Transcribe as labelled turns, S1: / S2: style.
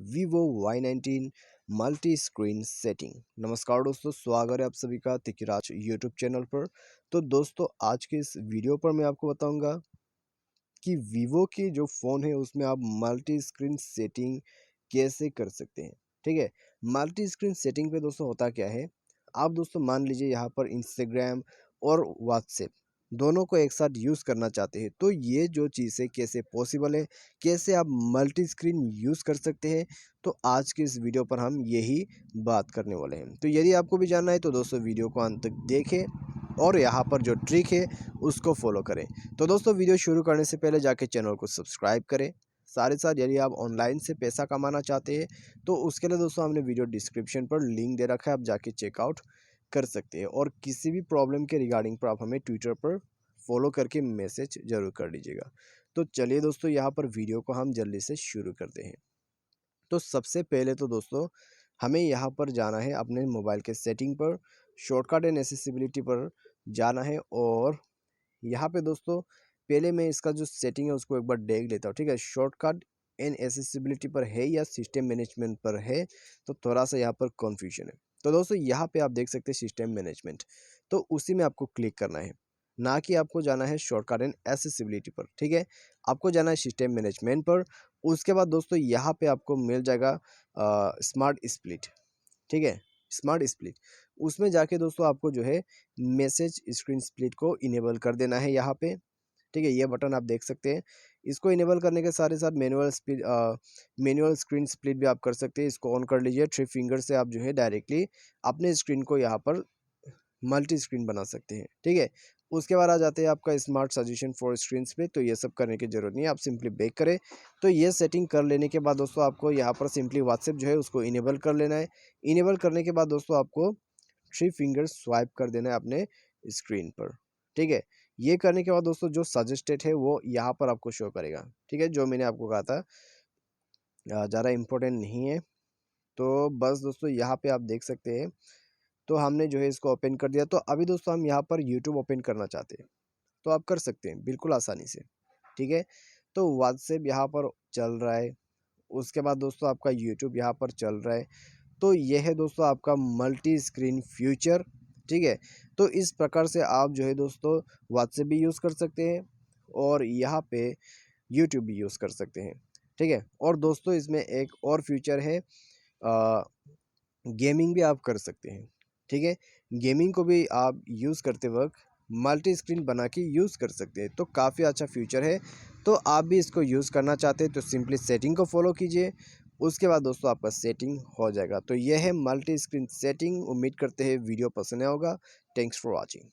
S1: Vivo Y19 multi screen setting. नमस्कार दोस्तों, स्वागत है आप सभी का तिकिराज यूट्यूब चैनल पर। तो दोस्तों, आज के इस वीडियो पर मैं आपको बताऊंगा कि वीवो की जो फ़ोन है उसमें आप मल्टी स्क्रीन सेटिंग कैसे कर सकते हैं। ठीक है, मल्टी स्क्रीन सेटिंग पे दोस्तों होता क्या है, आप दोस्तों मान लीजिए यहाँ पर इंस्टाग्राम और व्हाट्सएप दोनों को एक साथ यूज़ करना चाहते हैं, तो ये जो चीज़ें कैसे पॉसिबल है, कैसे आप मल्टी स्क्रीन यूज़ कर सकते हैं, तो आज के इस वीडियो पर हम यही बात करने वाले हैं। तो यदि आपको भी जानना है तो दोस्तों वीडियो को अंत तक देखें और यहाँ पर जो ट्रिक है उसको फॉलो करें। तो दोस्तों, वीडियो शुरू करने से पहले जाके चैनल को सब्सक्राइब करें। साथ ही साथ यदि आप ऑनलाइन से पैसा कमाना चाहते हैं तो उसके लिए दोस्तों हमने वीडियो डिस्क्रिप्शन पर लिंक दे रखा है, आप जाके चेकआउट कर सकते हैं। और किसी भी प्रॉब्लम के रिगार्डिंग पर आप हमें ट्विटर पर फॉलो करके मैसेज ज़रूर कर लीजिएगा। तो चलिए दोस्तों, यहाँ पर वीडियो को हम जल्दी से शुरू करते हैं। तो सबसे पहले तो दोस्तों हमें यहाँ पर जाना है अपने मोबाइल के सेटिंग पर, शॉर्टकट एंड एक्सेसिबिलिटी पर जाना है। और यहाँ पे दोस्तों पहले मैं इसका जो सेटिंग है उसको एक बार देख लेता हूँ। ठीक है, शॉर्टकट एंड एक्सेसिबिलिटी पर है या सिस्टम मैनेजमेंट पर है, तो थोड़ा सा यहाँ पर कन्फ्यूजन है। तो दोस्तों यहाँ पे आप देख सकते हैं सिस्टम मैनेजमेंट, तो उसी में आपको क्लिक करना है, ना कि आपको जाना है शॉर्टकट एंड एक्सेसिबिलिटी पर। ठीक है, आपको जाना है सिस्टम मैनेजमेंट पर। उसके बाद दोस्तों यहाँ पे आपको मिल जाएगा स्मार्ट स्प्लिट। ठीक है, स्मार्ट स्प्लिट, उसमें जाके दोस्तों आपको जो है मैसेज स्क्रीन स्प्लिट को इनेबल कर देना है यहाँ पे। ठीक है, ये बटन आप देख सकते हैं। इसको इनेबल करने के साथ ही साथ मैनुअल स्क्रीन स्प्लिट भी आप कर सकते हैं। इसको ऑन कर लीजिए, 3 फिंगर से आप जो है डायरेक्टली अपने स्क्रीन को यहाँ पर मल्टी स्क्रीन बना सकते हैं। ठीक है, उसके बाद आ जाते हैं आपका स्मार्ट सजेशन फॉर स्क्रीन्स पे। तो ये सब करने की जरूरत नहीं है, आप सिंपली बैक करें। तो ये सेटिंग कर लेने के बाद दोस्तों आपको यहाँ पर सिंपली व्हाट्सएप जो है उसको इनेबल कर लेना है। इनेबल करने के बाद दोस्तों आपको 3 फिंगर स्वाइप कर देना है अपने स्क्रीन पर। ठीक है, ये करने के बाद दोस्तों जो सजेस्टेड है वो यहाँ पर आपको शो करेगा। ठीक है, जो मैंने आपको कहा था ज़्यादा इम्पोर्टेंट नहीं है। तो बस दोस्तों यहाँ पे आप देख सकते हैं, तो हमने जो है इसको ओपन कर दिया। तो अभी दोस्तों हम यहाँ पर यूट्यूब ओपन करना चाहते हैं, तो आप कर सकते हैं बिल्कुल आसानी से। ठीक है, तो व्हाट्सएप यहाँ पर चल रहा है, उसके बाद दोस्तों आपका यूट्यूब यहाँ पर चल रहा है। तो यह है दोस्तों आपका मल्टी स्क्रीन फ्यूचर। ठीक है, तो इस प्रकार से आप जो है दोस्तों व्हाट्सएप भी यूज़ कर सकते हैं और यहाँ पे यूट्यूब भी यूज़ कर सकते हैं। ठीक है, और दोस्तों इसमें एक और फीचर है, गेमिंग भी आप कर सकते हैं। ठीक है, गेमिंग को भी आप यूज़ करते वक्त मल्टी स्क्रीन बना के यूज़ कर सकते हैं। तो काफ़ी अच्छा फीचर है। तो आप भी इसको यूज़ करना चाहते हैं तो सिंपली सेटिंग को फॉलो कीजिए, उसके बाद दोस्तों आपका सेटिंग हो जाएगा। तो यह है मल्टी स्क्रीन सेटिंग। उम्मीद करते हैं वीडियो पसंद आया होगा। Thanks for watching.